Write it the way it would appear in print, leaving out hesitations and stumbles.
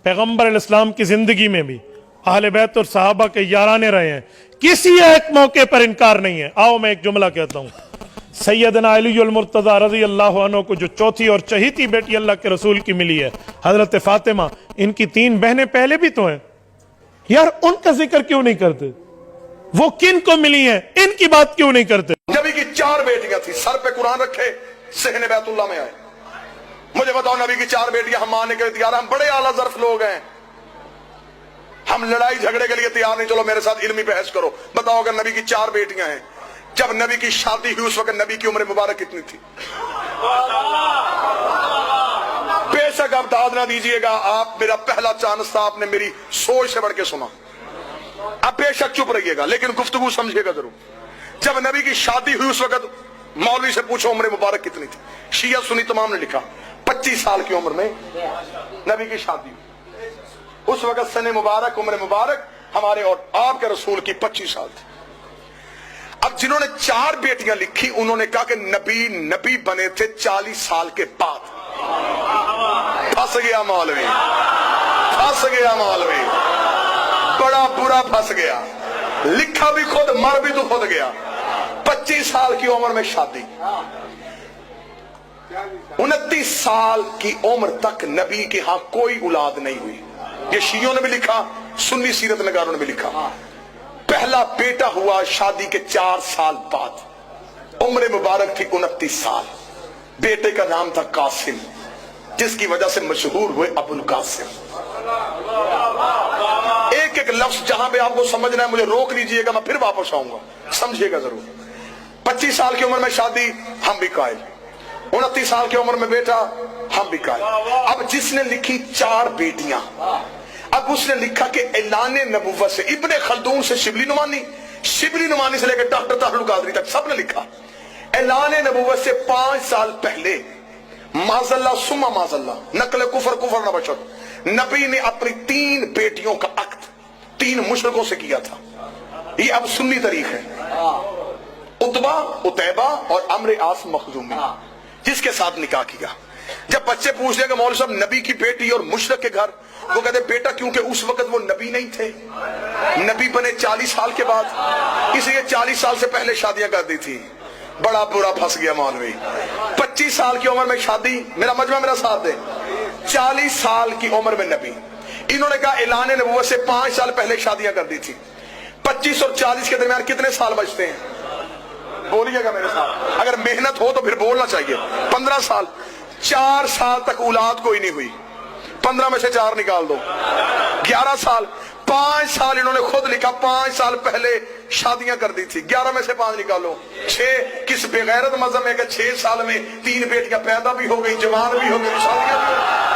पैगंबर इस्लाम की जिंदगी में भी अहले बैत और सहाबा के याराने रहे हैं, किसी एक मौके पर इनकार नहीं है। आओ मैं एक जुमला कहता हूँ, सैयदना अली अल मुर्तज़ा रज़ी अल्लाह अन्हु को जो चौथी और चहीती बेटी अल्लाह के रसूल की मिली है, हजरत फातिमा, इनकी 3 बहनें पहले भी तो हैं यार, उनका जिक्र क्यों नहीं करते? वो किन को मिली हैं, इनकी बात क्यों नहीं करते? नबी की 4 बेटियां थी, सर पे कुरान रखे सहने बैतुल्लाह में आए। मुझे बताओ, नबी की 4 बेटियां हम मानने के लिए तैयार? हम बड़े आला ज़र्फ लोग हैं, हम लड़ाई झगड़े के लिए तैयार नहीं। चलो मेरे साथ इल्मी बहस करो, बताओ अगर नबी की 4 बेटियां हैं, जब नबी की शादी हुई उस वक्त नबी की उम्र मुबारक कितनी थी? बेशक आप दाद ना दीजिएगा, आप मेरा पहला चांस था, आपने मेरी सोच से बढ़ के सुना। आप बेशक चुप रहिएगा, लेकिन गुफ्तगू समझिएगा जरूर। जब नबी की शादी हुई उस वक्त मौलवी से पूछो उम्र मुबारक कितनी थी? शिया सुन्नी तमाम ने लिखा 25 साल की उम्र में नबी की शादी हुई। उस वक्त सने मुबारक, उम्र मुबारक हमारे और आपके रसूल की 25 साल थी। अब जिन्होंने 4 बेटियां लिखी, उन्होंने कहा कि नबी बने थे 40 साल के बाद। फंस गया मौलवी, फंस गया मौलवी, बड़ा बुरा फंस गया। लिखा भी खुद, मर भी तो खुद गया। 25 साल की उम्र में शादी, 29 साल की उम्र तक नबी के यहां कोई औलाद नहीं हुई। ये शियों ने भी लिखा, सुन्नी सीरत नगारों ने भी लिखा। पहला बेटा हुआ शादी के 4 साल बाद, उम्र मुबारक थी 29 साल। बेटे का नाम था कासिम, जिसकी वजह से मशहूर हुए अबुल कासिम। एक एक लफ्ज जहां पे आपको समझना है मुझे रोक लीजिएगा, मैं फिर वापस आऊंगा, समझिएगा जरूर। 25 साल की उम्र में शादी, हम भी कायल। 29 साल की उम्र में बेटा, हम भी कायल। अब जिसने लिखी 4 बेटियां, अब उसने लिखा कि ऐलाने नबुव्वत से इब्ने खल्दून से शिबली नुमानी, शिबली नुमानी से लेकर डॉक्टर तारुल कादरी तक सबने लिखा ऐलाने नबुव्वत से 5 साल पहले, माज़ल्ला सुम्मा माज़ल्ला, नकल कुफर कुफर न बचत, नबी ने अपनी 3 बेटियों का अक्द 3 मुशरिकों से किया था। ये अब सुन्नी तारीख है। उतबा, उतैबा और अम्र आस मखजूमी, जिसके साथ निकाह किया। जब बच्चे पूछ रहे कि मौलवी साहब नबी की बेटी और मुशरिक के घर, वो कहते बेटा क्योंकि उस वक्त वो नबी नहीं थे, नबी बने 40 साल के बाद, इसलिए 40 साल से पहले शादियां कर दी थी। बड़ा बुरा फंस गया मौलवी। 25 साल की उम्र में शादी, मेरा मजमा मेरा साथ दे, 40 साल की उम्र में नबी। इन्होंने कहा ऐलाने नबुव्वत से 5 साल पहले शादियां कर दी थी। 25 और 40 के दरमियान कितने साल बचते हैं? बोलिएगा मेरे साथ, अगर मेहनत हो तो फिर बोलना चाहिए। 15 साल। 4 साल तक औलाद कोई नहीं हुई, 15 में से 4 निकाल दो, 11 साल। 5 साल इन्होंने खुद लिखा, 5 साल पहले शादियां कर दी थी, 11 में से 5 निकालो, 6। किस बेगैरत मजहब में कि 6 साल में 3 बेटियां पैदा भी हो गई, जवान भी हो गई, शादियां भी हो गई।